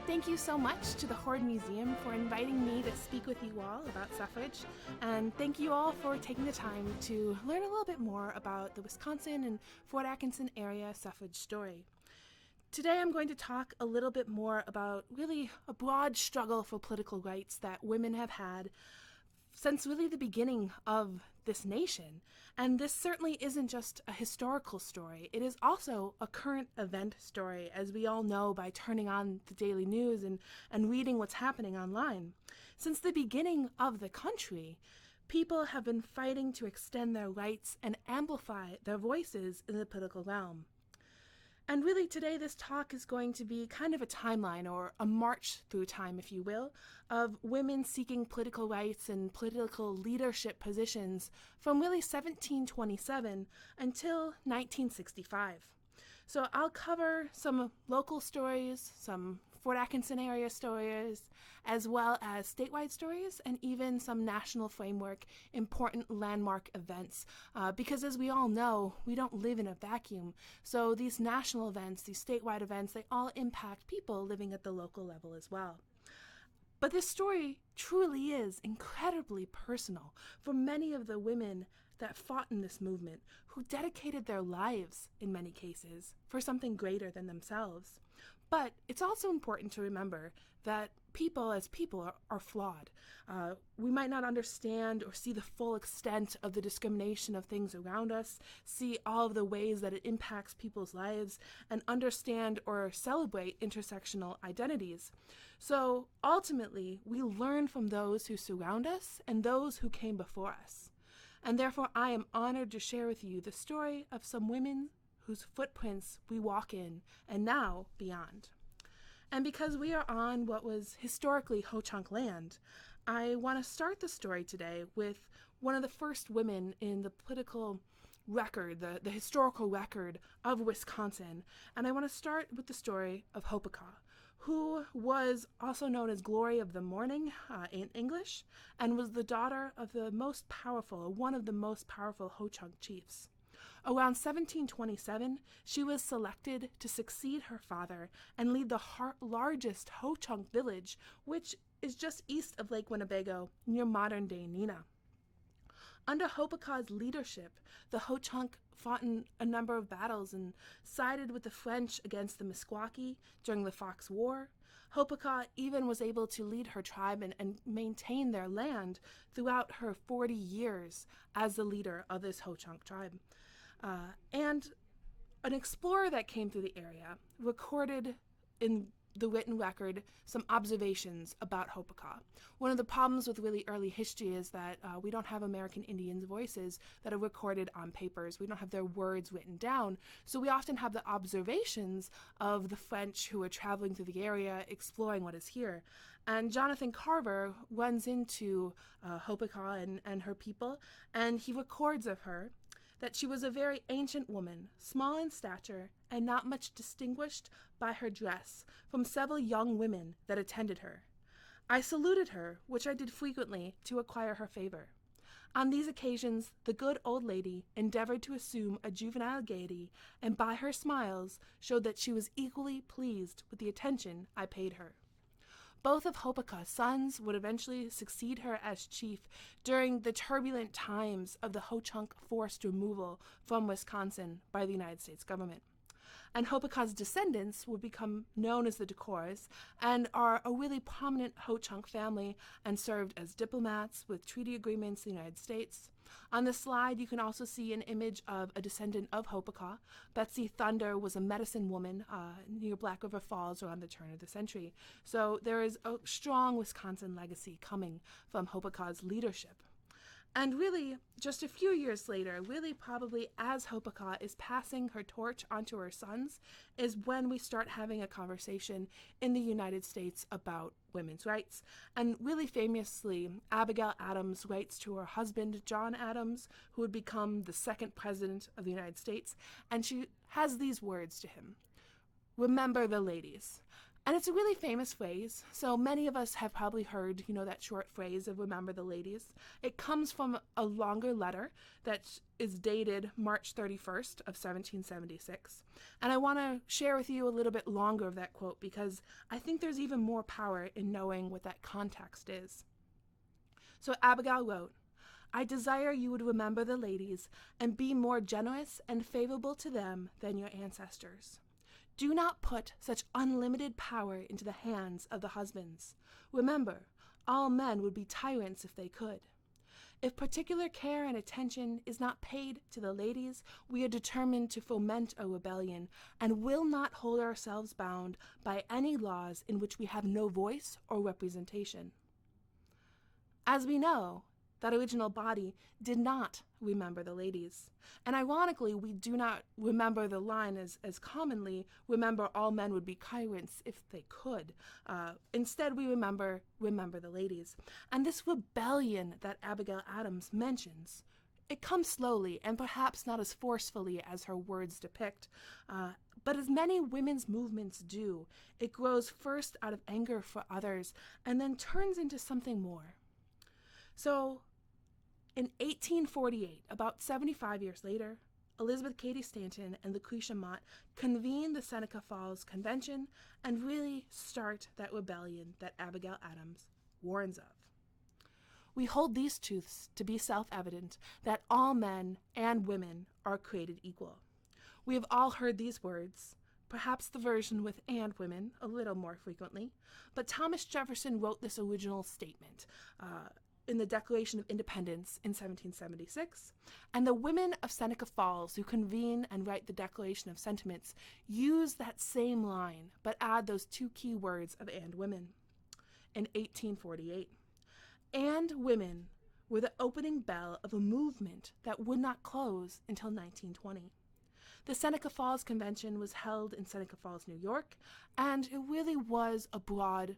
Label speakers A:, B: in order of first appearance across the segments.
A: Thank you so much to the Hoard Museum for inviting me to speak with you all about suffrage, and thank you all for taking the time to learn a little bit more about the Wisconsin and Fort Atkinson area suffrage story. Today I'm going to talk a little bit more about really a broad struggle for political rights that women have had since really the beginning of this nation. And this certainly isn't just a historical story. It is also a current event story, as we all know by turning on the daily news and reading what's happening online. Since the beginning of the country, people have been fighting to extend their rights and amplify their voices in the political realm. And really today this talk is going to be kind of a timeline, or a march through time, if you will, of women seeking political rights and political leadership positions from really 1727 until 1965. So I'll cover some local stories, some Fort Atkinson area stories, as well as statewide stories, and even some national framework, important landmark events. Because as we all know, we don't live in a vacuum. So these national events, these statewide events, they all impact people living at the local level as well. But this story truly is incredibly personal for many of the women that fought in this movement, who dedicated their lives, in many cases, for something greater than themselves. But it's also important to remember that people as people are flawed. We might not understand or see the full extent of the discrimination of things around us, see all of the ways that it impacts people's lives, and understand or celebrate intersectional identities. So ultimately, we learn from those who surround us and those who came before us. And therefore, I am honored to share with you the story of some women whose footprints we walk in, and now beyond. And because we are on what was historically Ho-Chunk land, I want to start the story today with one of the first women in the political record, the historical record of Wisconsin. And I want to start with the story of Hopica, who was also known as Glory of the Morning in English, and was the daughter of one of the most powerful Ho-Chunk chiefs. Around 1727, she was selected to succeed her father and lead the largest Ho-Chunk village, which is just east of Lake Winnebago, near modern-day Neenah. Under Hopica's leadership, the Ho-Chunk fought in a number of battles and sided with the French against the Meskwaki during the Fox War. Hopica even was able to lead her tribe and maintain their land throughout her 40 years as the leader of this Ho-Chunk tribe. And an explorer that came through the area recorded in the written record some observations about Hopica. One of the problems with really early history is that we don't have American Indians' voices that are recorded on papers. We don't have their words written down. So we often have the observations of the French who are traveling through the area, exploring what is here. And Jonathan Carver runs into Hopica and her people, and he records of her that she was a very ancient woman, small in stature, and not much distinguished by her dress from several young women that attended her. I saluted her, which I did frequently, to acquire her favor. On these occasions, the good old lady endeavored to assume a juvenile gaiety, and by her smiles showed that she was equally pleased with the attention I paid her. Both of Hopica's sons would eventually succeed her as chief during the turbulent times of the Ho-Chunk forced removal from Wisconsin by the United States government. And Hopica's descendants would become known as the Decors and are a really prominent Ho-Chunk family and served as diplomats with treaty agreements in the United States. On the slide, you can also see an image of a descendant of Hopica. Betsy Thunder was a medicine woman near Black River Falls around the turn of the century. So there is a strong Wisconsin legacy coming from Hopica's leadership. And really, just a few years later, really probably as Hopica is passing her torch onto her sons, is when we start having a conversation in the United States about women's rights. And really famously, Abigail Adams writes to her husband, John Adams, who would become the second president of the United States, and she has these words to him. "Remember the ladies. And it's a really famous phrase. So many of us have probably heard, that short phrase of remember the ladies. It comes from a longer letter that is dated March 31st of 1776. And I want to share with you a little bit longer of that quote because I think there's even more power in knowing what that context is. So Abigail wrote, "I desire you would remember the ladies and be more generous and favorable to them than your ancestors. Do not put such unlimited power into the hands of the husbands. Remember, all men would be tyrants if they could. If particular care and attention is not paid to the ladies, we are determined to foment a rebellion and will not hold ourselves bound by any laws in which we have no voice or representation." As we know, that original body did not remember the ladies. And ironically, we do not remember the line as commonly, remember all men would be tyrants if they could. Instead, we remember the ladies. And this rebellion that Abigail Adams mentions, it comes slowly and perhaps not as forcefully as her words depict. But as many women's movements do, it grows first out of anger for others and then turns into something more. So, in 1848, about 75 years later, Elizabeth Cady Stanton and Lucretia Mott convene the Seneca Falls Convention and really start that rebellion that Abigail Adams warns of. We hold these truths to be self-evident that all men and women are created equal. We have all heard these words, perhaps the version with "and women" a little more frequently, but Thomas Jefferson wrote this original statement in the Declaration of Independence in 1776, and the women of Seneca Falls who convene and write the Declaration of Sentiments use that same line, but add those two key words of "and women." In 1848, "and women" were the opening bell of a movement that would not close until 1920. The Seneca Falls Convention was held in Seneca Falls, New York, and it really was a broad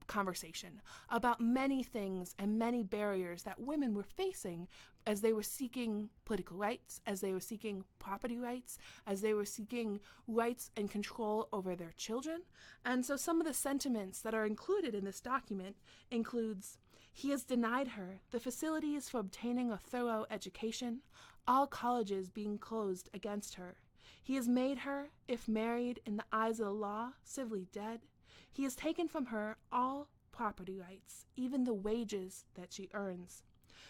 A: conversation about many things and many barriers that women were facing as they were seeking political rights, as they were seeking property rights, as they were seeking rights and control over their children. And so some of the sentiments that are included in this document includes, "He has denied her the facilities for obtaining a thorough education, all colleges being closed against her. He has made her, if married in the eyes of the law, civilly dead. He has taken from her all property rights, even the wages that she earns."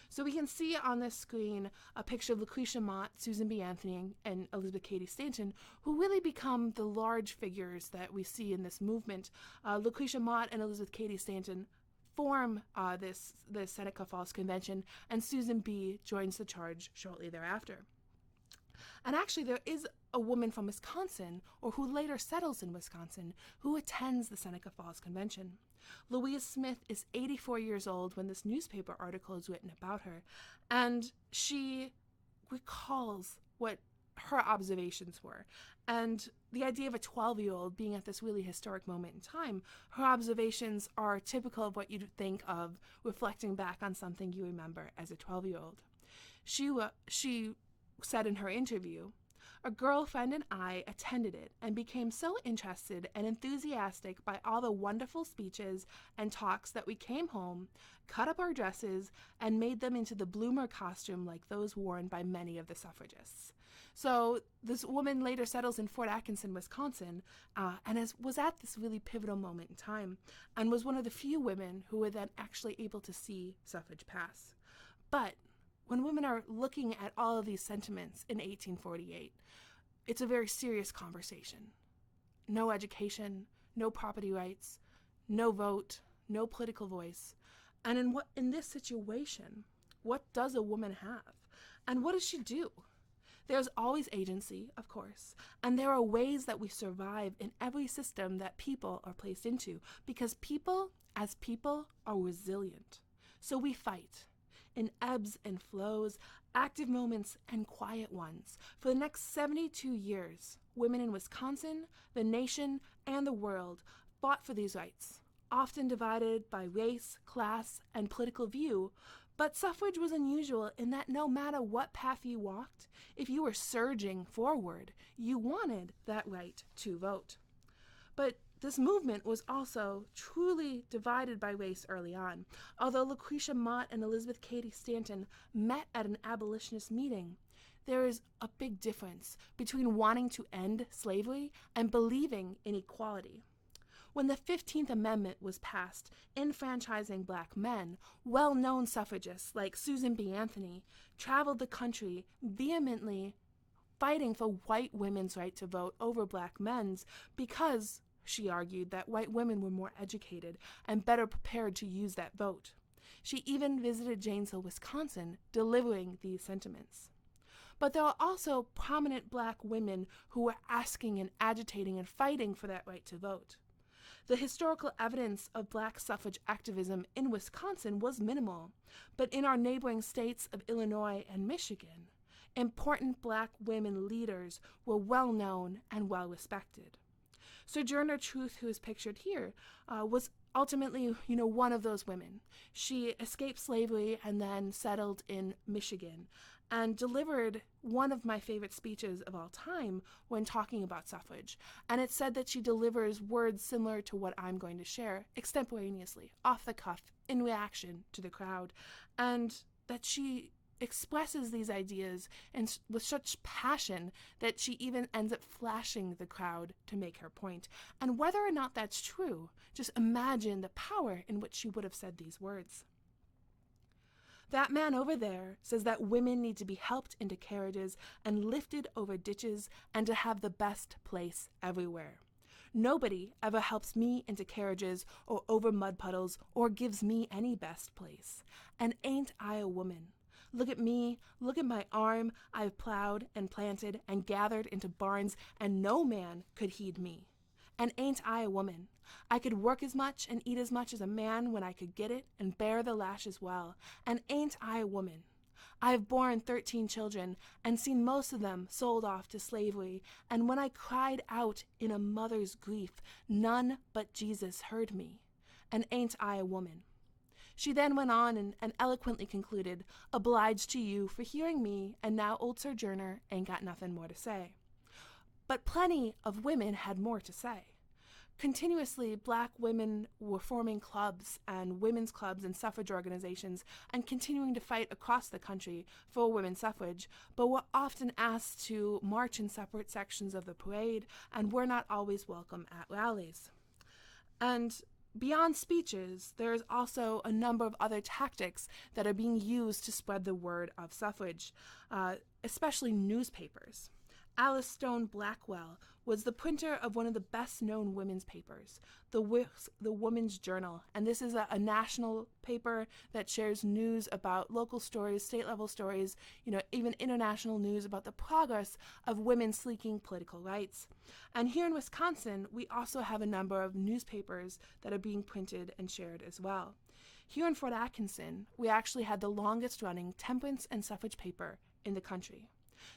A: So we can see on this screen a picture of Lucretia Mott, Susan B. Anthony, and Elizabeth Cady Stanton, who really become the large figures that we see in this movement. Lucretia Mott and Elizabeth Cady Stanton form this Seneca Falls Convention, and Susan B. joins the charge shortly thereafter. And actually, there is a woman from Wisconsin, or who later settles in Wisconsin, who attends the Seneca Falls Convention. Louise Smith is 84 years old when this newspaper article is written about her, and she recalls what her observations were. And the idea of a 12-year-old being at this really historic moment in time, her observations are typical of what you'd think of reflecting back on something you remember as a 12-year-old. She said in her interview, "A girlfriend and I attended it and became so interested and enthusiastic by all the wonderful speeches and talks that we came home, cut up our dresses, and made them into the bloomer costume like those worn by many of the suffragists." So this woman later settles in Fort Atkinson, Wisconsin, and was at this really pivotal moment in time, and was one of the few women who were then actually able to see suffrage pass. But when women are looking at all of these sentiments in 1848, it's a very serious conversation. No education, no property rights, no vote, no political voice. And in this situation, what does a woman have? And what does she do? There's always agency, of course, and there are ways that we survive in every system that people are placed into, because people, as people, are resilient. So we fight. In ebbs and flows, active moments and quiet ones. For the next 72 years, women in Wisconsin, the nation, and the world fought for these rights, often divided by race, class, and political view. But suffrage was unusual in that no matter what path you walked, if you were surging forward, you wanted that right to vote. But this movement was also truly divided by race early on. Although Lucretia Mott and Elizabeth Cady Stanton met at an abolitionist meeting, there is a big difference between wanting to end slavery and believing in equality. When the 15th Amendment was passed, enfranchising black men, well-known suffragists like Susan B. Anthony traveled the country vehemently fighting for white women's right to vote over black men's because, she argued, that white women were more educated and better prepared to use that vote. She even visited Janesville, Wisconsin, delivering these sentiments. But there are also prominent black women who were asking and agitating and fighting for that right to vote. The historical evidence of black suffrage activism in Wisconsin was minimal, but in our neighboring states of Illinois and Michigan, important black women leaders were well known and well respected. Sojourner Truth, who is pictured here, was ultimately, one of those women. She escaped slavery and then settled in Michigan and delivered one of my favorite speeches of all time when talking about suffrage. And it said that she delivers words similar to what I'm going to share extemporaneously, off the cuff, in reaction to the crowd, and that she expresses these ideas and with such passion that she even ends up flashing the crowd to make her point. And whether or not that's true, just imagine the power in which she would have said these words. That man over there says that women need to be helped into carriages and lifted over ditches and to have the best place everywhere. Nobody ever helps me into carriages or over mud puddles or gives me any best place. And ain't I a woman? Look at me, look at my arm. I've plowed and planted and gathered into barns, and no man could heed me. And ain't I a woman? I could work as much and eat as much as a man when I could get it and bear the lash as well. And ain't I a woman? I have borne 13 children and seen most of them sold off to slavery, and when I cried out in a mother's grief, none but Jesus heard me. And ain't I a woman? She then went on and eloquently concluded, obliged to you for hearing me, and now old Sojourner ain't got nothing more to say. But plenty of women had more to say. Continuously, black women were forming clubs and women's clubs and suffrage organizations and continuing to fight across the country for women's suffrage, but were often asked to march in separate sections of the parade and were not always welcome at rallies. And beyond speeches, there is also a number of other tactics that are being used to spread the word of suffrage, especially newspapers. Alice Stone Blackwell was the printer of one of the best-known women's papers, the Woman's Journal, and this is a national paper that shares news about local stories, state-level stories, even international news about the progress of women seeking political rights. And here in Wisconsin, we also have a number of newspapers that are being printed and shared as well. Here in Fort Atkinson, we actually had the longest-running temperance and suffrage paper in the country.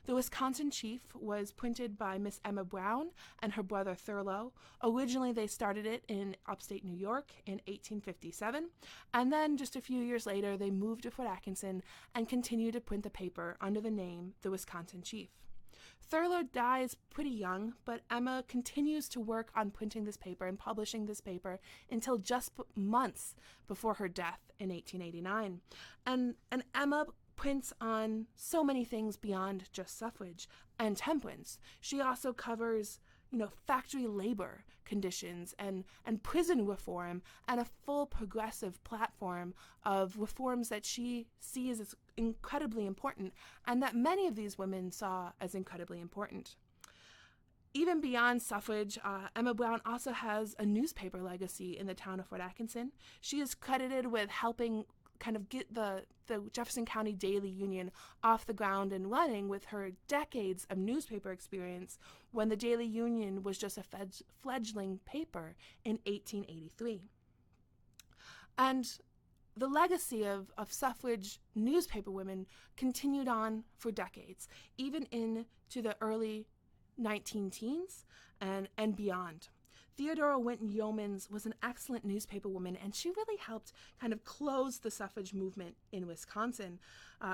A: The Wisconsin Chief was printed by Miss Emma Brown and her brother Thurlow. Originally, they started it in upstate New York in 1857, and then just a few years later, they moved to Fort Atkinson and continued to print the paper under the name The Wisconsin Chief. Thurlow dies pretty young, but Emma continues to work on printing this paper and publishing this paper until just months before her death in 1889. And Emma prints on so many things beyond just suffrage and temperance. She also covers, factory labor conditions and prison reform and a full progressive platform of reforms that she sees as incredibly important and that many of these women saw as incredibly important. Even beyond suffrage, Emma Brown also has a newspaper legacy in the town of Fort Atkinson. She is credited with helping kind of get the Jefferson County Daily Union off the ground and running with her decades of newspaper experience when the Daily Union was just a fledgling paper in 1883. And the legacy of suffrage newspaper women continued on for decades, even into the early 19 teens and beyond. Theodora Winton Yeomans was an excellent newspaper woman, and she really helped kind of close the suffrage movement in Wisconsin,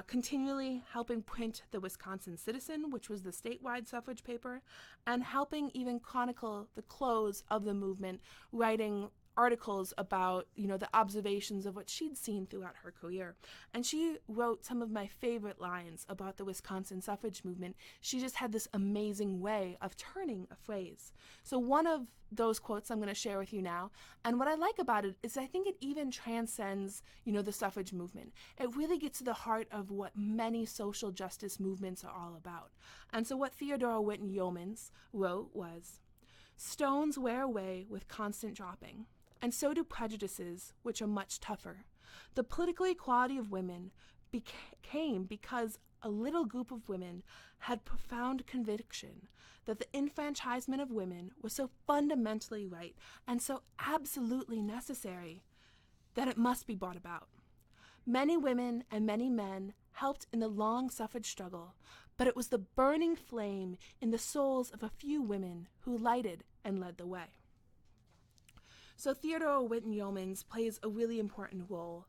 A: continually helping print the Wisconsin Citizen, which was the statewide suffrage paper, and helping even chronicle the close of the movement, writing articles about, the observations of what she'd seen throughout her career. And she wrote some of my favorite lines about the Wisconsin suffrage movement. She just had this amazing way of turning a phrase. So one of those quotes I'm going to share with you now, and what I like about it is I think it even transcends, the suffrage movement. It really gets to the heart of what many social justice movements are all about. And so what Theodora Winton Yeomans wrote was, "Stones wear away with constant dropping, and so do prejudices, which are much tougher. The political equality of women came because a little group of women had profound conviction that the enfranchisement of women was so fundamentally right and so absolutely necessary that it must be brought about. Many women and many men helped in the long suffrage struggle, but it was the burning flame in the souls of a few women who lighted and led the way." So Theodora Winton Yeomans plays a really important role,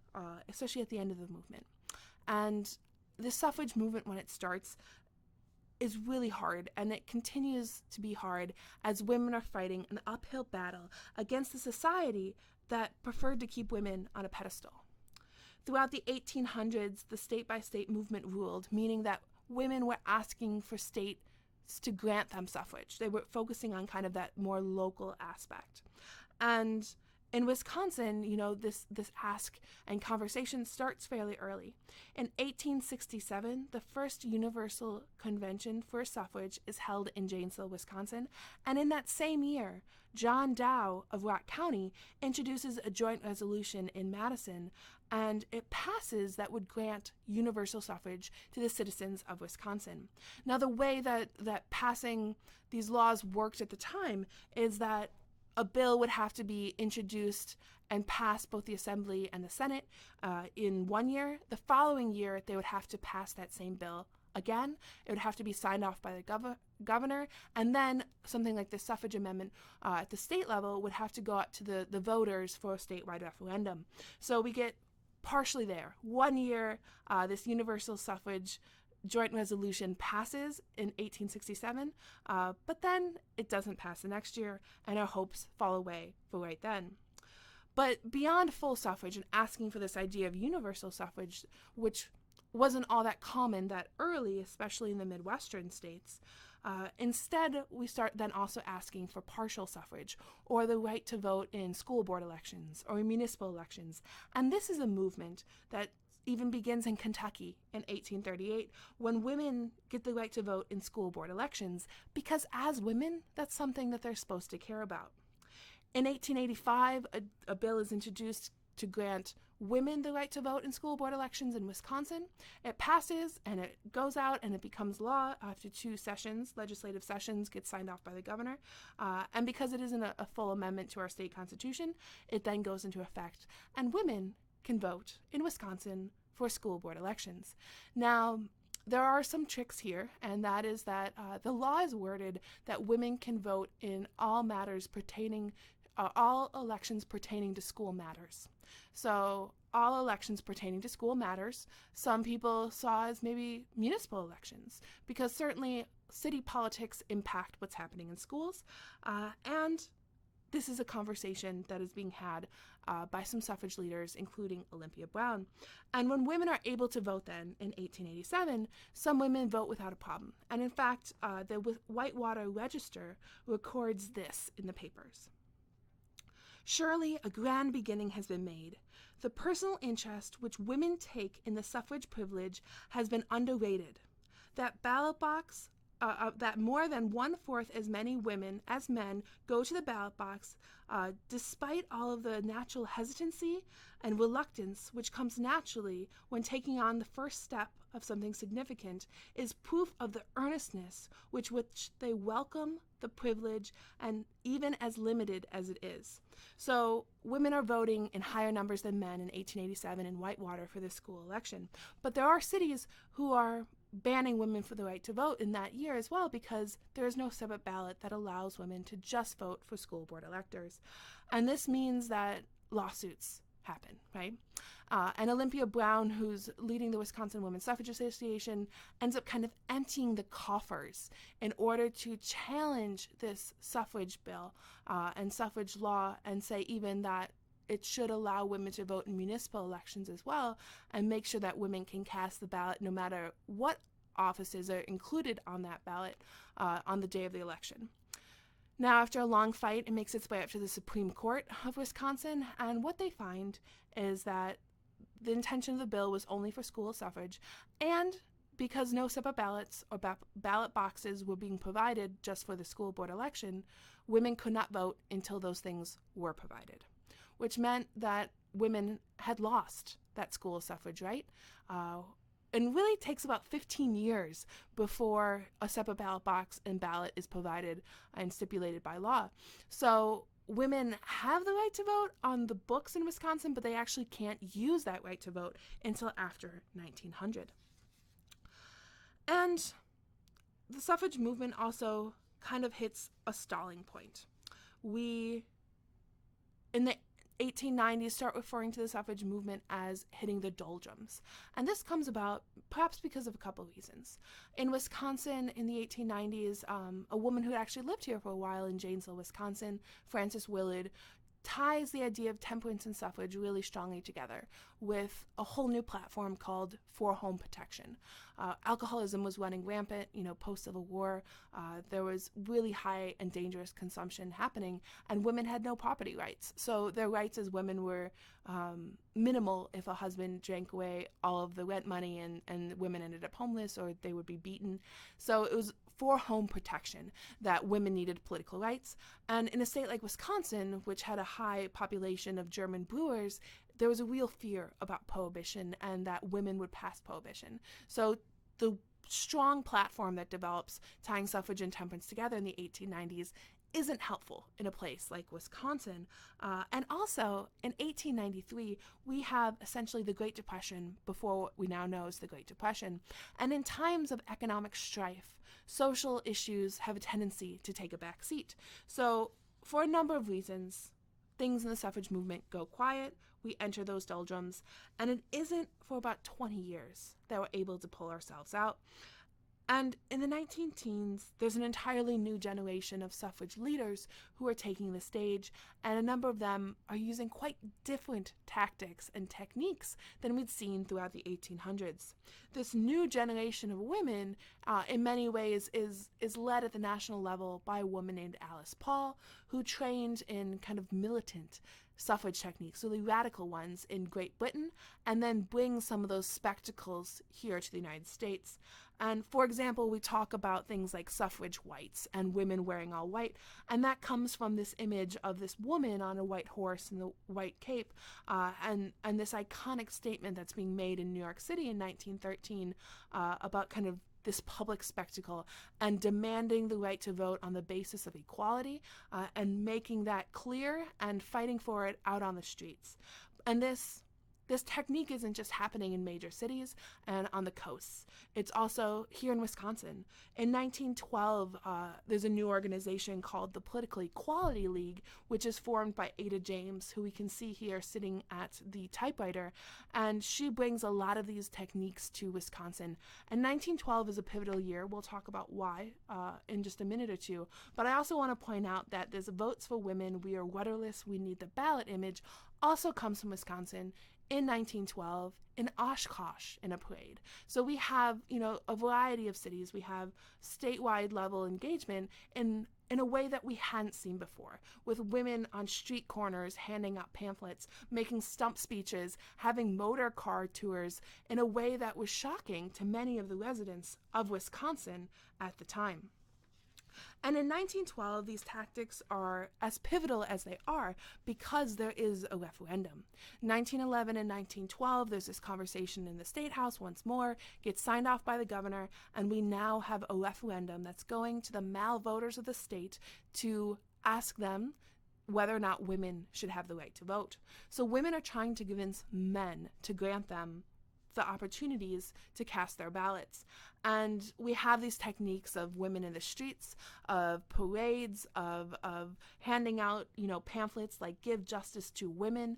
A: especially at the end of the movement. And the suffrage movement, when it starts, is really hard, and it continues to be hard as women are fighting an uphill battle against a society that preferred to keep women on a pedestal. Throughout the 1800s, the state-by-state movement ruled, meaning that women were asking for states to grant them suffrage. They were focusing on kind of that more local aspect. And in Wisconsin, this ask and conversation starts fairly early. In 1867, the first Universal Convention for Suffrage is held in Janesville, Wisconsin. And in that same year, John Dow of Rock County introduces a joint resolution in Madison, and it passes that would grant universal suffrage to the citizens of Wisconsin. Now, the way that passing these laws worked at the time is that a bill would have to be introduced and pass both the Assembly and the Senate in 1 year. The following year, they would have to pass that same bill again. It would have to be signed off by the governor, and then something like the suffrage amendment at the state level would have to go out to the voters for a statewide referendum. So we get partially there. 1 year, this universal suffrage joint resolution passes in 1867, but then it doesn't pass the next year, and our hopes fall away for right then. But beyond full suffrage and asking for this idea of universal suffrage, which wasn't all that common that early, especially in the Midwestern states, instead we start then also asking for partial suffrage, or the right to vote in school board elections or municipal elections. And this is a movement that even begins in Kentucky in 1838, when women get the right to vote in school board elections, because as women, that's something that they're supposed to care about. In 1885, a bill is introduced to grant women the right to vote in school board elections in Wisconsin. It passes, and it goes out, and it becomes law after 2 sessions. Legislative sessions get signed off by the governor. And because it isn't a full amendment to our state constitution, it then goes into effect. And women can vote in Wisconsin for school board elections. Now, there are some tricks here, and that is that the law is worded that women can vote in all elections pertaining to school matters. So all elections pertaining to school matters, some people saw as maybe municipal elections, because certainly city politics impact what's happening in schools, and this is a conversation that is being had by some suffrage leaders, including Olympia Brown. And when women are able to vote then, in 1887, some women vote without a problem. And in fact, the Whitewater Register records this in the papers. "Surely a grand beginning has been made. The personal interest which women take in the suffrage privilege has been underrated. That ballot box that more than 1/4 as many women as men go to the ballot box, despite all of the natural hesitancy and reluctance which comes naturally when taking on the first step of something significant, is proof of the earnestness with which they welcome the privilege, and even as limited as it is." So women are voting in higher numbers than men in 1887 in Whitewater for this school election. But there are cities who are banning women for the right to vote in that year as well, because there is no separate ballot that allows women to just vote for school board electors. And this means that lawsuits happen, right? And Olympia Brown, who's leading the Wisconsin Women's Suffrage Association, ends up kind of emptying the coffers in order to challenge this suffrage bill and suffrage law, and say even that it should allow women to vote in municipal elections as well, and make sure that women can cast the ballot no matter what offices are included on that ballot on the day of the election. Now, after a long fight, it makes its way up to the Supreme Court of Wisconsin, and what they find is that the intention of the bill was only for school suffrage, and because no separate ballots or ballot boxes were being provided just for the school board election, women could not vote until those things were provided, which meant that women had lost that school suffrage right. And really takes about 15 years before a separate ballot box and ballot is provided and stipulated by law. So women have the right to vote on the books in Wisconsin, but they actually can't use that right to vote until after 1900. And the suffrage movement also kind of hits a stalling point. We, in the 1890s, start referring to the suffrage movement as hitting the doldrums. And this comes about perhaps because of a couple reasons. In Wisconsin in the 1890s, a woman who had actually lived here for a while in Janesville, Wisconsin, Frances Willard, ties the idea of temperance and suffrage really strongly together with a whole new platform called For Home Protection. Alcoholism was running rampant, post-Civil War. There was really high and dangerous consumption happening, and women had no property rights. So their rights as women were minimal if a husband drank away all of the rent money and women ended up homeless, or they would be beaten. So it was for home protection that women needed political rights. And in a state like Wisconsin, which had a high population of German brewers, there was a real fear about prohibition and that women would pass prohibition. So the strong platform that develops tying suffrage and temperance together in the 1890s isn't helpful in a place like Wisconsin. And also, in 1893, we have essentially the Great Depression before what we now know as the Great Depression. And in times of economic strife, social issues have a tendency to take a back seat. So for a number of reasons, things in the suffrage movement go quiet, we enter those doldrums, and it isn't for about 20 years that we're able to pull ourselves out. And in the 19-teens, there's an entirely new generation of suffrage leaders who are taking the stage, and a number of them are using quite different tactics and techniques than we'd seen throughout the 1800s. This new generation of women, in many ways, is led at the national level by a woman named Alice Paul, who trained in kind of militant suffrage techniques, really radical ones, in Great Britain, and then brings some of those spectacles here to the United States. And for example, we talk about things like suffrage whites and women wearing all white, and that comes from this image of this woman on a white horse in the white cape, and this iconic statement that's being made in New York City in 1913 about kind of this public spectacle and demanding the right to vote on the basis of equality, and making that clear and fighting for it out on the streets. And this technique isn't just happening in major cities and on the coasts. It's also here in Wisconsin. In 1912, there's a new organization called the Political Equality League, which is formed by Ada James, who we can see here sitting at the typewriter, and she brings a lot of these techniques to Wisconsin. And 1912 is a pivotal year. We'll talk about why in just a minute or two. But I also want to point out that this Votes for Women, We Are Rudderless, We Need the Ballot image also comes from Wisconsin in 1912 in Oshkosh in a parade. So we have, a variety of cities. We have statewide level engagement in a way that we hadn't seen before, with women on street corners handing out pamphlets, making stump speeches, having motor car tours in a way that was shocking to many of the residents of Wisconsin at the time. And in 1912, these tactics are as pivotal as they are because there is a referendum. 1911 and 1912, there's this conversation in the State House once more, gets signed off by the governor, and we now have a referendum that's going to the male voters of the state to ask them whether or not women should have the right to vote. So women are trying to convince men to grant them the opportunities to cast their ballots. And we have these techniques of women in the streets, of parades, of handing out, pamphlets like "Give Justice to Women,"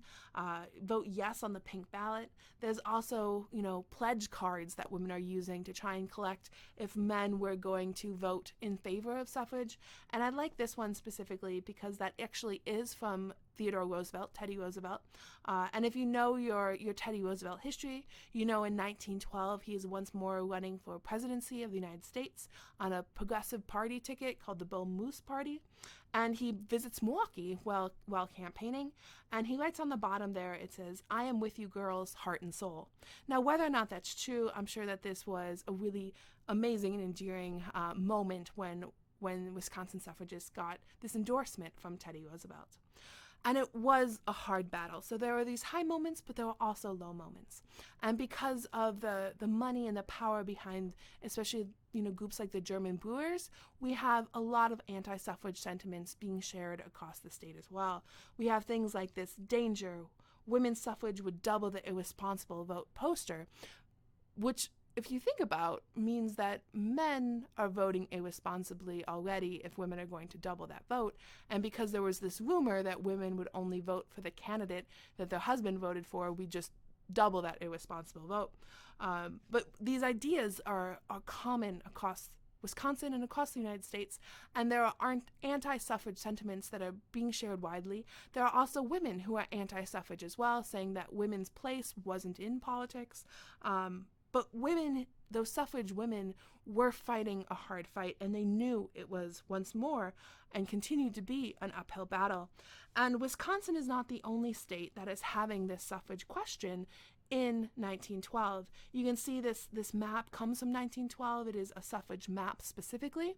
A: "Vote Yes" on the pink ballot. There's also, pledge cards that women are using to try and collect if men were going to vote in favor of suffrage. And I like this one specifically because that actually is from Teddy Roosevelt. And if you know your Teddy Roosevelt history, in 1912 he is once more running for presidency of the United States on a progressive party ticket called the Bull Moose Party. And he visits Milwaukee while campaigning, and he writes on the bottom there, it says, "I am with you girls, heart and soul." Now, whether or not that's true, I'm sure that this was a really amazing and endearing moment when Wisconsin suffragists got this endorsement from Teddy Roosevelt. And it was a hard battle. So there were these high moments, but there were also low moments. And because of the money and the power behind, especially, groups like the German Brewers, we have a lot of anti-suffrage sentiments being shared across the state as well. We have things like this "Danger, women's suffrage would double the irresponsible vote" poster, which, if you think about, means that men are voting irresponsibly already if women are going to double that vote. And because there was this rumor that women would only vote for the candidate that their husband voted for, we just double that irresponsible vote. But these ideas are common across Wisconsin and across the United States, and there aren't anti-suffrage sentiments that are being shared widely. There are also women who are anti-suffrage as well, saying that women's place wasn't in politics. But women, those suffrage women, were fighting a hard fight, and they knew it was once more and continued to be an uphill battle. And Wisconsin is not the only state that is having this suffrage question in 1912. You can see this map comes from 1912. It is a suffrage map specifically.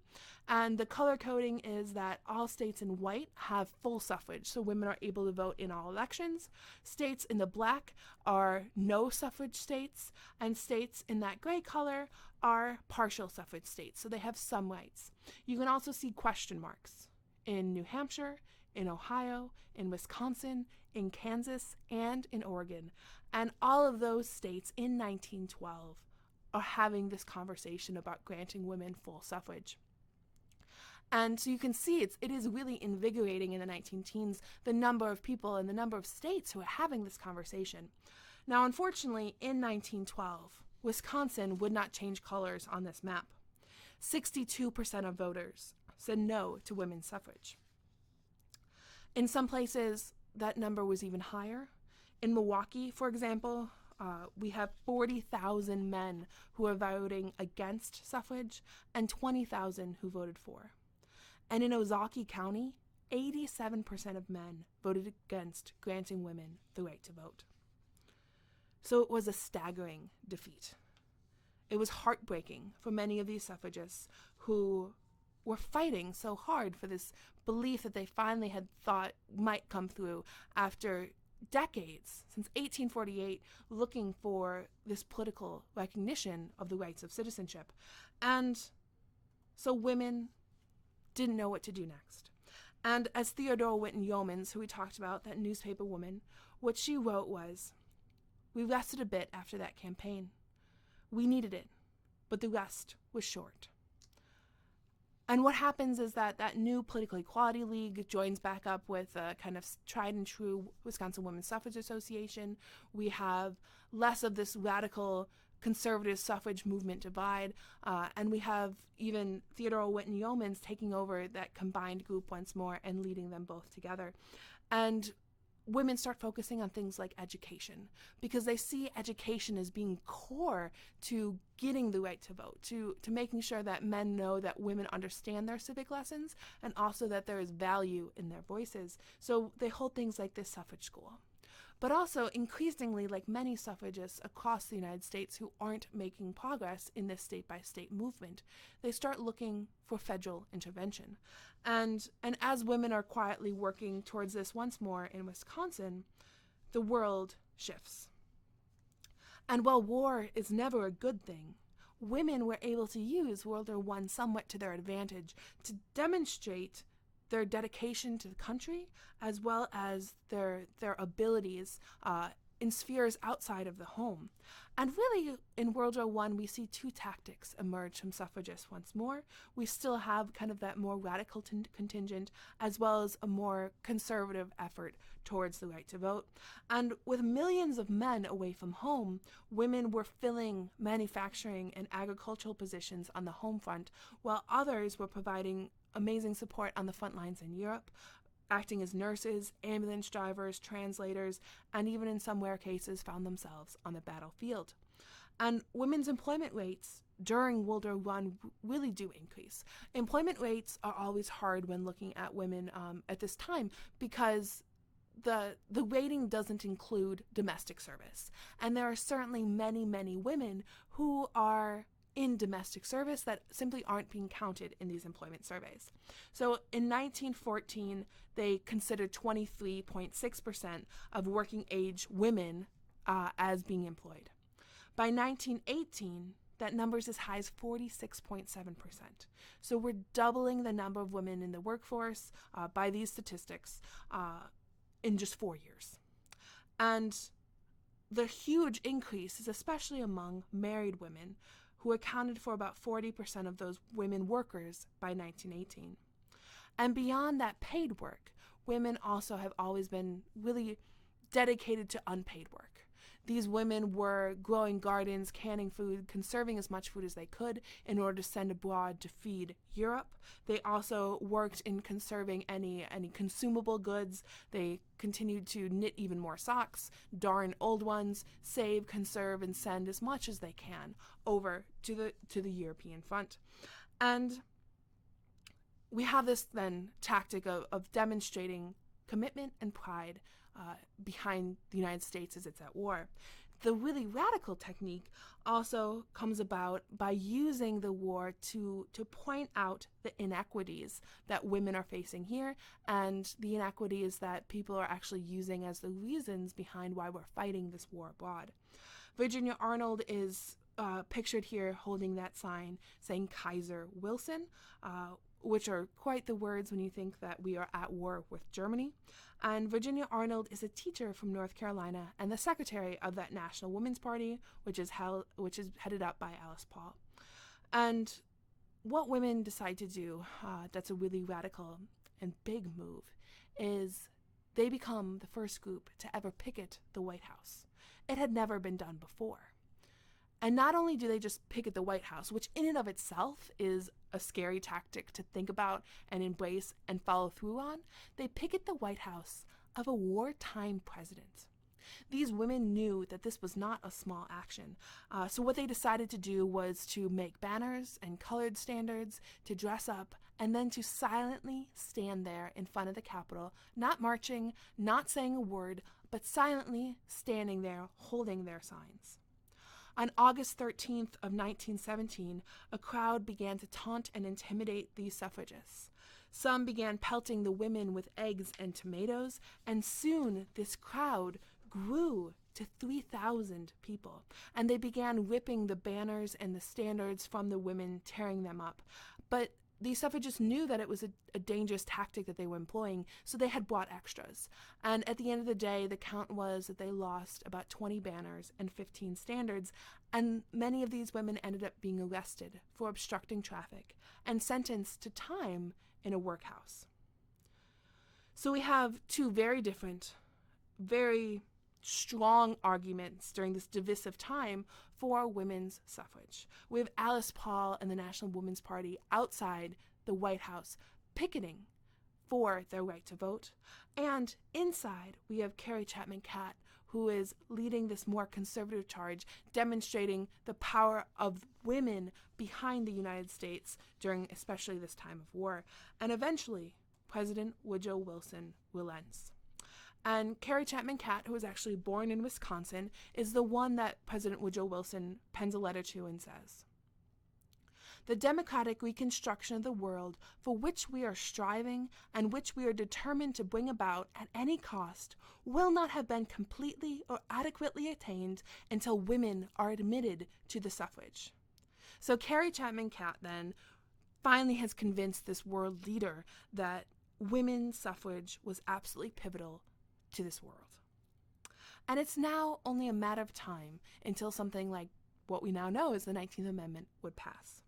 A: And the color coding is that all states in white have full suffrage, so women are able to vote in all elections. States in the black are no suffrage states, and states in that gray color are partial suffrage states, so they have some rights. You can also see question marks in New Hampshire, in Ohio, in Wisconsin, in Kansas, and in Oregon. And all of those states in 1912 are having this conversation about granting women full suffrage. And so you can see it is really invigorating in the 19-teens, the number of people and the number of states who are having this conversation. Now, unfortunately, in 1912, Wisconsin would not change colors on this map. 62% of voters said no to women's suffrage. In some places, that number was even higher. In Milwaukee, for example, we have 40,000 men who are voting against suffrage and 20,000 who voted for. And in Ozaukee County, 87% of men voted against granting women the right to vote. So it was a staggering defeat. It was heartbreaking for many of these suffragists who were fighting so hard for this belief that they finally had thought might come through after decades, since 1848, looking for this political recognition of the rights of citizenship. And so women didn't know what to do next. And as Theodora Winton Yeomans, who we talked about, that newspaper woman, what she wrote was, "We rested a bit after that campaign. We needed it, but the rest was short." And what happens is that new Political Equality League joins back up with a kind of tried and true Wisconsin Women's Suffrage Association. We have less of this radical conservative suffrage movement divide, and we have even Theodora Winton Yeomans taking over that combined group once more and leading them both together. And women start focusing on things like education, because they see education as being core to getting the right to vote, to making sure that men know that women understand their civic lessons and also that there is value in their voices. So they hold things like this suffrage school. But also, increasingly, like many suffragists across the United States who aren't making progress in this state-by-state movement, they start looking for federal intervention. And as women are quietly working towards this once more in Wisconsin, the world shifts. And while war is never a good thing, women were able to use World War I somewhat to their advantage to demonstrate their dedication to the country, as well as their abilities in spheres outside of the home. And really, in World War I, we see two tactics emerge from suffragists once more. We still have kind of that more radical contingent, as well as a more conservative effort towards the right to vote. And with millions of men away from home, women were filling manufacturing and agricultural positions on the home front, while others were providing amazing support on the front lines in Europe, acting as nurses, ambulance drivers, translators, and even in some rare cases found themselves on the battlefield. And women's employment rates during World War I really do increase. Employment rates are always hard when looking at women at this time because the rating doesn't include domestic service. And there are certainly many, many women who are in domestic service that simply aren't being counted in these employment surveys. So in 1914, they considered 23.6% of working age women as being employed. By 1918, that number is as high as 46.7%. So we're doubling the number of women in the workforce by these statistics in just 4 years. And the huge increase is especially among married women, who accounted for about 40% of those women workers by 1918. And beyond that paid work, women also have always been really dedicated to unpaid work. These women were growing gardens, canning food, conserving as much food as they could in order to send abroad to feed Europe. They also worked in conserving any consumable goods. They continued to knit even more socks, darn old ones, save, conserve, and send as much as they can over to the European front. And we have this then tactic of demonstrating commitment and pride behind the United States as it's at war. The really radical technique also comes about by using the war to point out the inequities that women are facing here and the inequities that people are actually using as the reasons behind why we're fighting this war abroad. Virginia Arnold is pictured here holding that sign saying Kaiser Wilson, which are quite the words when you think that we are at war with Germany. And Virginia Arnold is a teacher from North Carolina and the secretary of that National Women's Party, which is headed up by Alice Paul. And what women decide to do, that's a really radical and big move, is they become the first group to ever picket the White House. It had never been done before. And not only do they just picket the White House, which in and of itself is a scary tactic to think about and embrace and follow through on, they picket the White House of a wartime president. These women knew that this was not a small action. So what they decided to do was to make banners and colored standards, to dress up, and then to silently stand there in front of the Capitol, not marching, not saying a word, but silently standing there holding their signs. On August 13th of 1917, a crowd began to taunt and intimidate these suffragists. Some began pelting the women with eggs and tomatoes, and soon this crowd grew to 3,000 people, and they began ripping the banners and the standards from the women, tearing them up. But these suffragists knew that it was a dangerous tactic that they were employing, so they had brought extras. And at the end of the day, the count was that they lost about 20 banners and 15 standards, and many of these women ended up being arrested for obstructing traffic and sentenced to time in a workhouse. So we have two very different, very strong arguments during this divisive time for women's suffrage. We have Alice Paul and the National Women's Party outside the White House picketing for their right to vote. And inside, we have Carrie Chapman Catt, who is leading this more conservative charge, demonstrating the power of women behind the United States during especially this time of war. And eventually, President Woodrow Wilson relents. And Carrie Chapman Catt, who was actually born in Wisconsin, is the one that President Woodrow Wilson pens a letter to and says, "The democratic reconstruction of the world for which we are striving and which we are determined to bring about at any cost will not have been completely or adequately attained until women are admitted to the suffrage." So Carrie Chapman Catt then finally has convinced this world leader that women's suffrage was absolutely pivotal to this world. And it's now only a matter of time until something like what we now know as the 19th Amendment would pass.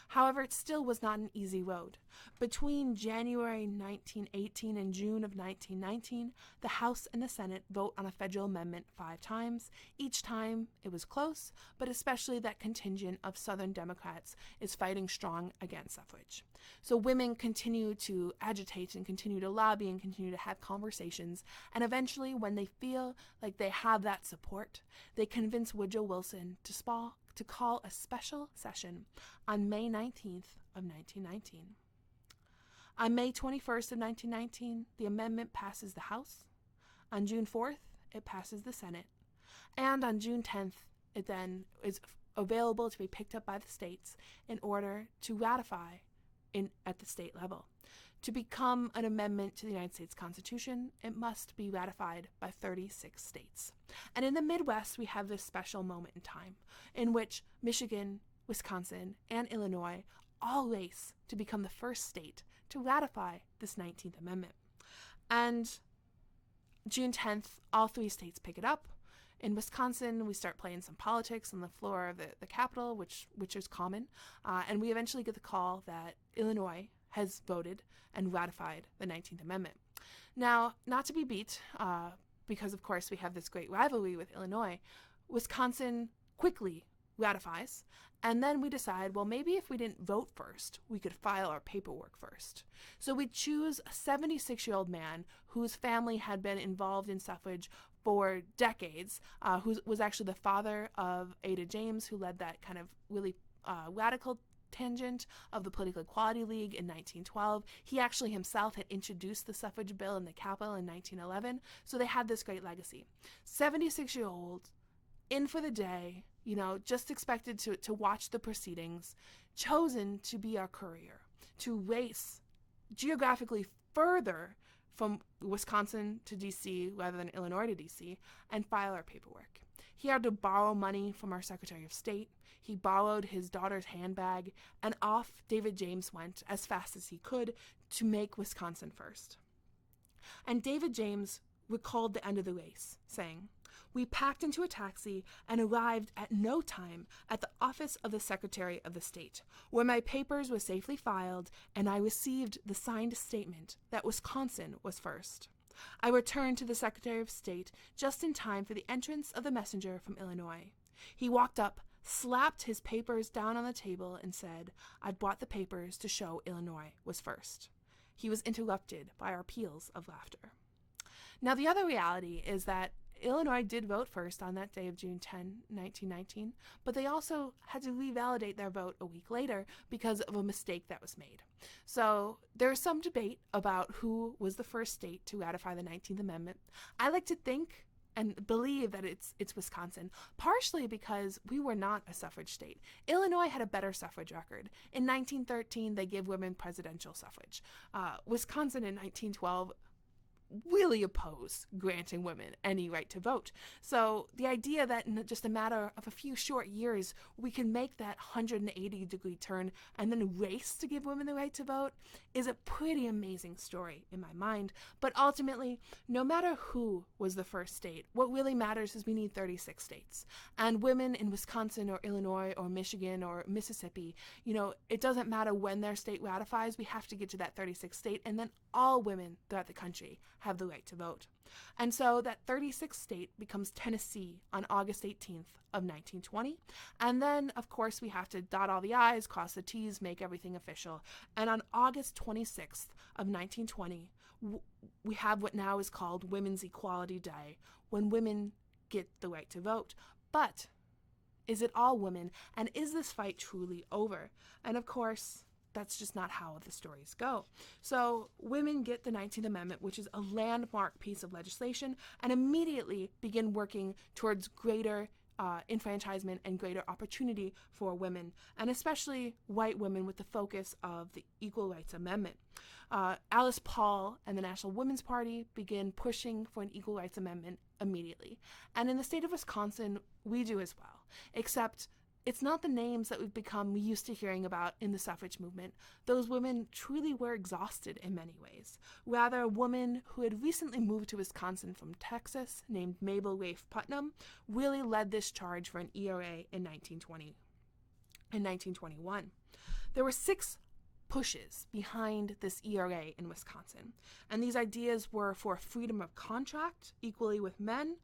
A: However, it still was not an easy road. Between January 1918 and June of 1919, the House and the Senate vote on a federal amendment 5 times. Each time it was close, but especially that contingent of Southern Democrats is fighting strong against suffrage. So women continue to agitate and continue to lobby and continue to have conversations, and eventually when they feel like they have that support, they convince Woodrow Wilson to call a special session on May 19th of 1919. On May 21st of 1919, the amendment passes the House. On June 4th, it passes the Senate. And on June 10th, it then is available to be picked up by the states in order to ratify at the state level. To become an amendment to the United States Constitution, it must be ratified by 36 states. And in the Midwest, we have this special moment in time in which Michigan, Wisconsin, and Illinois all race to become the first state to ratify this 19th Amendment. And June 10th, all 3 states pick it up. In Wisconsin, we start playing some politics on the floor of the Capitol, which is common, and we eventually get the call that Illinois has voted and ratified the 19th Amendment. Now, not to be beat, because of course we have this great rivalry with Illinois, Wisconsin quickly ratifies, and then we decide, well, maybe if we didn't vote first, we could file our paperwork first. So we choose a 76-year-old man whose family had been involved in suffrage for decades, who was actually the father of Ada James, who led that kind of really radical tangent of the Political Equality League in 1912. He actually himself had introduced the suffrage bill in the Capitol in 1911, so they had this great legacy. 76-year-old, in for the day, just expected to watch the proceedings, chosen to be our courier, to race geographically further from Wisconsin to D.C. rather than Illinois to D.C. and file our paperwork. He had to borrow money from our Secretary of State. He borrowed his daughter's handbag, and off David James went as fast as he could to make Wisconsin first. And David James recalled the end of the race, saying, "We packed into a taxi and arrived at no time at the office of the Secretary of the State, where my papers were safely filed and I received the signed statement that Wisconsin was first. I returned to the Secretary of State just in time for the entrance of the messenger from Illinois. He walked up, slapped his papers down on the table, and said, 'I'd brought the papers to show Illinois was first.' He was interrupted by our peals of laughter." Now, the other reality is that Illinois did vote first on that day of June 10, 1919, but they also had to revalidate their vote a week later because of a mistake that was made. So there's some debate about who was the first state to ratify the 19th Amendment. I like to think and believe that it's Wisconsin, partially because we were not a suffrage state. Illinois had a better suffrage record. In 1913, they gave women presidential suffrage. Wisconsin in 1912 really oppose granting women any right to vote. So the idea that in just a matter of a few short years, we can make that 180-degree turn and then race to give women the right to vote is a pretty amazing story in my mind. But ultimately, no matter who was the first state, what really matters is we need 36 states. And women in Wisconsin or Illinois or Michigan or Mississippi, it doesn't matter when their state ratifies, we have to get to that 36th state, and then all women throughout the country have the right to vote. And so that 36th state becomes Tennessee on August 18th of 1920. And then, of course, we have to dot all the I's, cross the T's, make everything official. And on August 26th of 1920, we have what now is called Women's Equality Day, when women get the right to vote. But is it all women? And is this fight truly over? And of course, that's just not how the stories go. So women get the 19th Amendment, which is a landmark piece of legislation, and immediately begin working towards greater enfranchisement and greater opportunity for women, and especially white women, with the focus of the Equal Rights Amendment. Alice Paul and the National Women's Party begin pushing for an Equal Rights Amendment immediately. And in the state of Wisconsin, we do as well, except it's not the names that we've become used to hearing about in the suffrage movement. Those women truly were exhausted in many ways. Rather, a woman who had recently moved to Wisconsin from Texas, named Mabel Rafe Putnam, really led this charge for an ERA in 1921. There were 6 pushes behind this ERA in Wisconsin. And these ideas were for freedom of contract equally with men.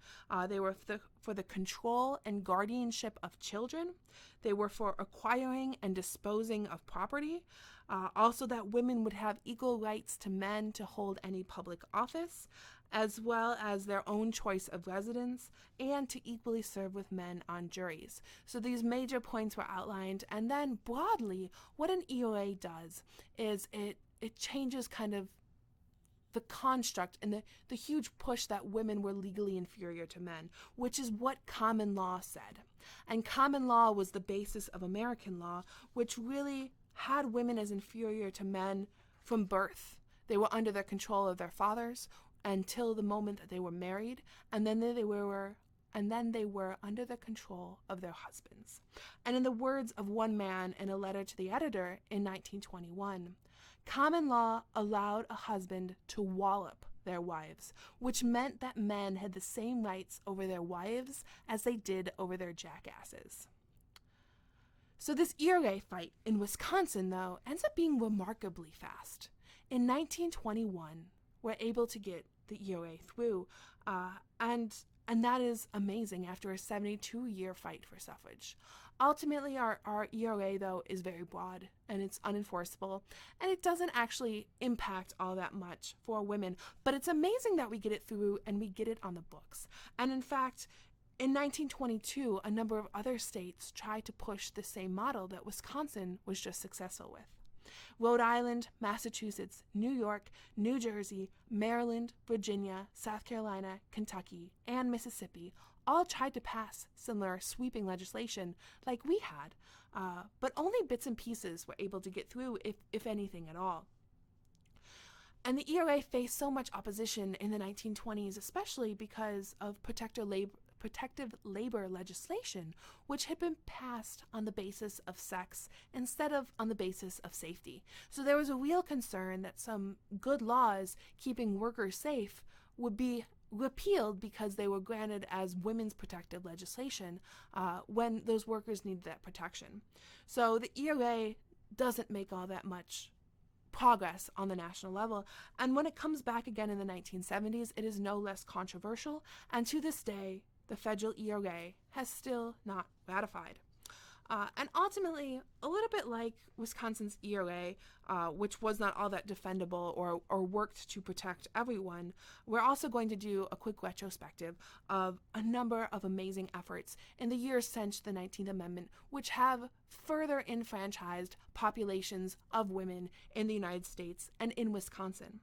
A: They were for the control and guardianship of children. They were for acquiring and disposing of property. Also that women would have equal rights to men to hold any public office, as well as their own choice of residence, and to equally serve with men on juries. So these major points were outlined, and then broadly, what an EOA does is it changes kind of the construct and the huge push that women were legally inferior to men, which is what common law said. And common law was the basis of American law, which really had women as inferior to men from birth. They were under the control of their fathers until the moment that they were married, and then they were under the control of their husbands. And in the words of one man in a letter to the editor in 1921, common law allowed a husband to wallop their wives, which meant that men had the same rights over their wives as they did over their jackasses. So this ERA fight in Wisconsin, though, ends up being remarkably fast. In 1921, we're able to get the ERA through, and that is amazing after a 72-year fight for suffrage. Ultimately, our ERA, though, is very broad, and it's unenforceable, and it doesn't actually impact all that much for women, but it's amazing that we get it through and we get it on the books. And in fact, in 1922, a number of other states tried to push the same model that Wisconsin was just successful with. Rhode Island, Massachusetts, New York, New Jersey, Maryland, Virginia, South Carolina, Kentucky, and Mississippi all tried to pass similar sweeping legislation like we had, but only bits and pieces were able to get through, if anything at all. And the ERA faced so much opposition in the 1920s, especially because of protective labor legislation, which had been passed on the basis of sex instead of on the basis of safety. So there was a real concern that some good laws keeping workers safe would be repealed because they were granted as women's protective legislation when those workers needed that protection. So the ERA doesn't make all that much progress on the national level, and when it comes back again in the 1970s, it is no less controversial, and to this day, the federal ERA has still not ratified. And ultimately, a little bit like Wisconsin's ERA, which was not all that defendable or worked to protect everyone, we're also going to do a quick retrospective of a number of amazing efforts in the years since the 19th Amendment, which have further enfranchised populations of women in the United States and in Wisconsin.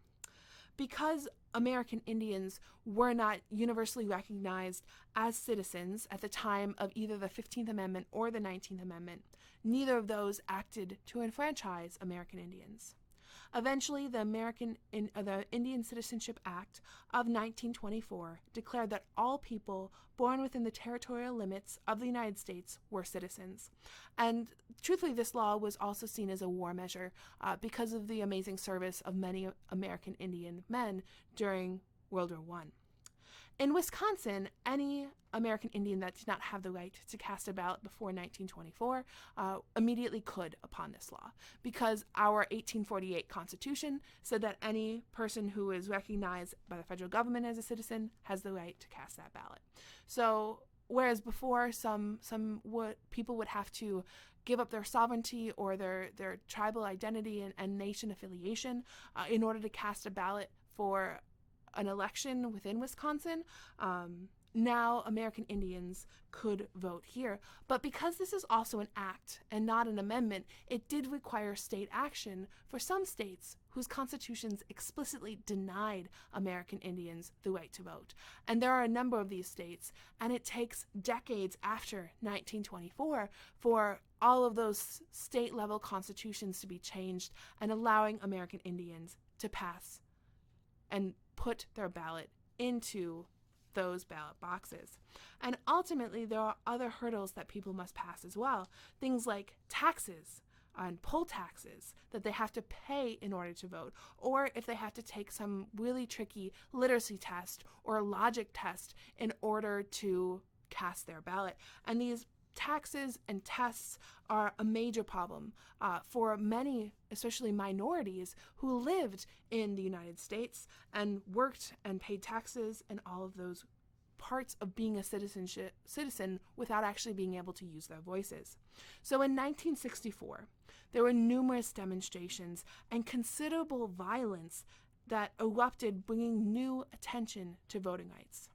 A: Because American Indians were not universally recognized as citizens at the time of either the 15th Amendment or the 19th Amendment, neither of those acted to enfranchise American Indians. Eventually, the Indian Citizenship Act of 1924 declared that all people born within the territorial limits of the United States were citizens. And truthfully, this law was also seen as a war measure because of the amazing service of many American Indian men during World War I. In Wisconsin, any American Indian that did not have the right to cast a ballot before 1924 immediately could upon this law, because our 1848 Constitution said that any person who is recognized by the federal government as a citizen has the right to cast that ballot. So whereas before people would have to give up their sovereignty or their tribal identity and nation affiliation in order to cast a ballot for an election within Wisconsin, now American Indians could vote here. But because this is also an act and not an amendment, it did require state action for some states whose constitutions explicitly denied American Indians the right to vote. And there are a number of these states, and it takes decades after 1924 for all of those state-level constitutions to be changed and allowing American Indians to pass and put their ballot into those ballot boxes. And ultimately, there are other hurdles that people must pass as well. Things like taxes and poll taxes that they have to pay in order to vote, or if they have to take some really tricky literacy test or logic test in order to cast their ballot. And these taxes and tests are a major problem for many, especially minorities, who lived in the United States and worked and paid taxes and all of those parts of being a citizen without actually being able to use their voices. So in 1964, there were numerous demonstrations and considerable violence that erupted, bringing new attention to voting rights.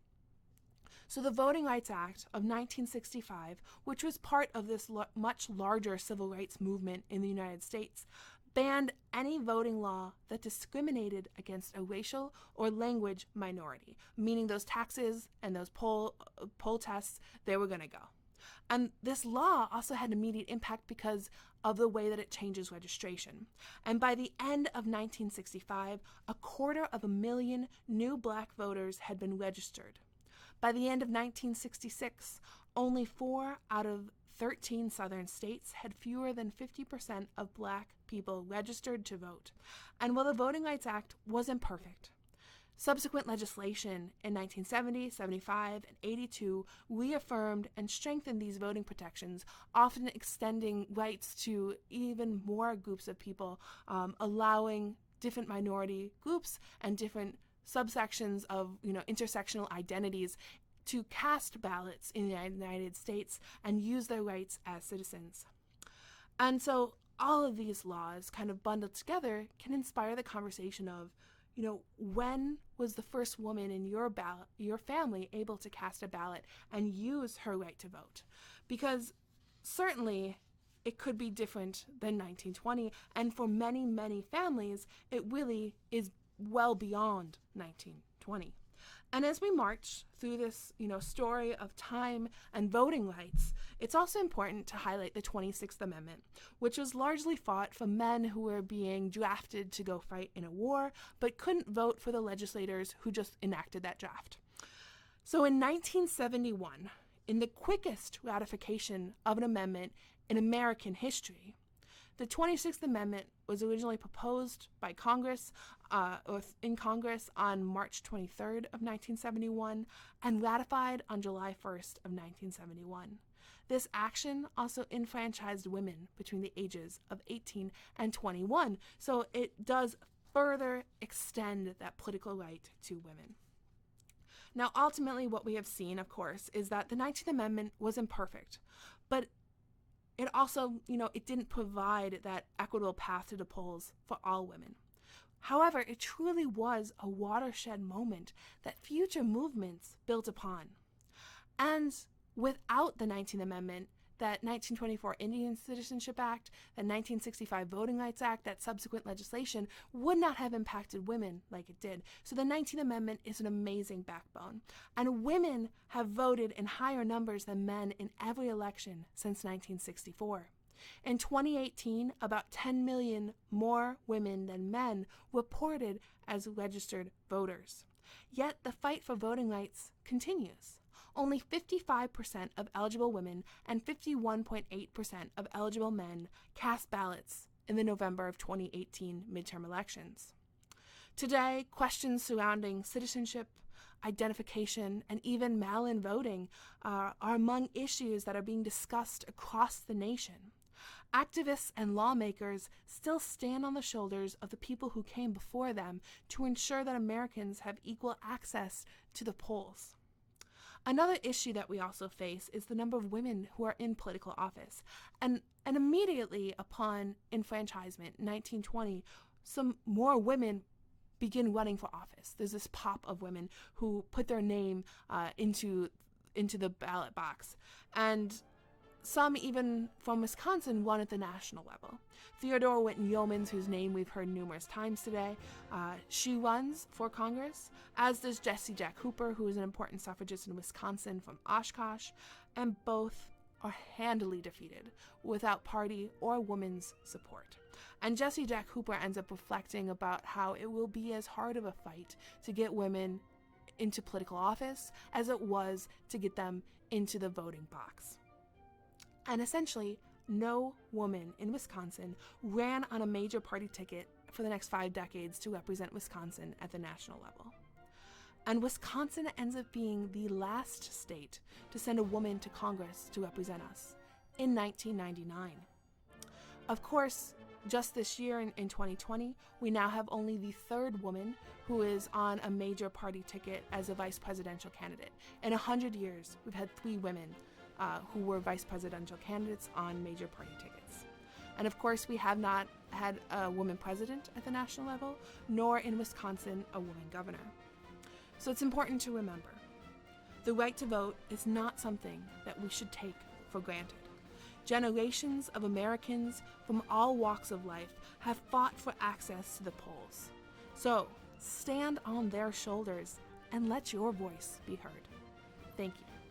A: So the Voting Rights Act of 1965, which was part of this much larger civil rights movement in the United States, banned any voting law that discriminated against a racial or language minority, meaning those taxes and those poll tests, they were going to go. And this law also had immediate impact because of the way that it changes registration. And by the end of 1965, 250,000 new Black voters had been registered. By the end of 1966, only 4 out of 13 southern states had fewer than 50% of Black people registered to vote. And while the Voting Rights Act wasn't perfect, subsequent legislation in 1970, 75, and 82 reaffirmed and strengthened these voting protections, often extending rights to even more groups of people, allowing different minority groups and different subsections of intersectional identities to cast ballots in the United States and use their rights as citizens. And so all of these laws kind of bundled together can inspire the conversation of, when was the first woman in your family able to cast a ballot and use her right to vote? Because certainly it could be different than 1920, and for many, many families, it really is well beyond 1920. And as we march through this, story of time and voting rights, it's also important to highlight the 26th Amendment, which was largely fought for men who were being drafted to go fight in a war, but couldn't vote for the legislators who just enacted that draft. So in 1971, in the quickest ratification of an amendment in American history, the 26th Amendment was originally proposed by Congress, in Congress on March 23rd of 1971 and ratified on July 1st of 1971. This action also enfranchised women between the ages of 18 and 21, so it does further extend that political right to women. Now, ultimately, what we have seen, of course, is that the 19th Amendment was imperfect, but it also, it didn't provide that equitable path to the polls for all women. However, it truly was a watershed moment that future movements built upon. And without the 19th Amendment, that 1924 Indian Citizenship Act, that 1965 Voting Rights Act, that subsequent legislation would not have impacted women like it did. So the 19th Amendment is an amazing backbone. And women have voted in higher numbers than men in every election since 1964. In 2018, about 10 million more women than men reported as registered voters. Yet the fight for voting rights continues. Only 55% of eligible women and 51.8% of eligible men cast ballots in the November of 2018 midterm elections. Today, questions surrounding citizenship, identification, and even mail-in voting are among issues that are being discussed across the nation. Activists and lawmakers still stand on the shoulders of the people who came before them to ensure that Americans have equal access to the polls. Another issue that we also face is the number of women who are in political office. And immediately upon enfranchisement in 1920, some more women begin running for office. There's this pop of women who put their name into the ballot box. And some, even from Wisconsin, won at the national level. Theodore Whitten Yeomans, whose name we've heard numerous times today, she runs for Congress, as does Jessie Jack Hooper, who is an important suffragist in Wisconsin from Oshkosh, and both are handily defeated without party or women's support. And Jessie Jack Hooper ends up reflecting about how it will be as hard of a fight to get women into political office as it was to get them into the voting box. And essentially, no woman in Wisconsin ran on a major party ticket for the next 5 decades to represent Wisconsin at the national level. And Wisconsin ends up being the last state to send a woman to Congress to represent us in 1999. Of course, just this year in 2020, we now have only the 3rd woman who is on a major party ticket as a vice presidential candidate. In 100 years, we've had 3 women who were vice presidential candidates on major party tickets. And of course, we have not had a woman president at the national level, nor in Wisconsin a woman governor. So it's important to remember, the right to vote is not something that we should take for granted. Generations of Americans from all walks of life have fought for access to the polls. So stand on their shoulders and let your voice be heard. Thank you.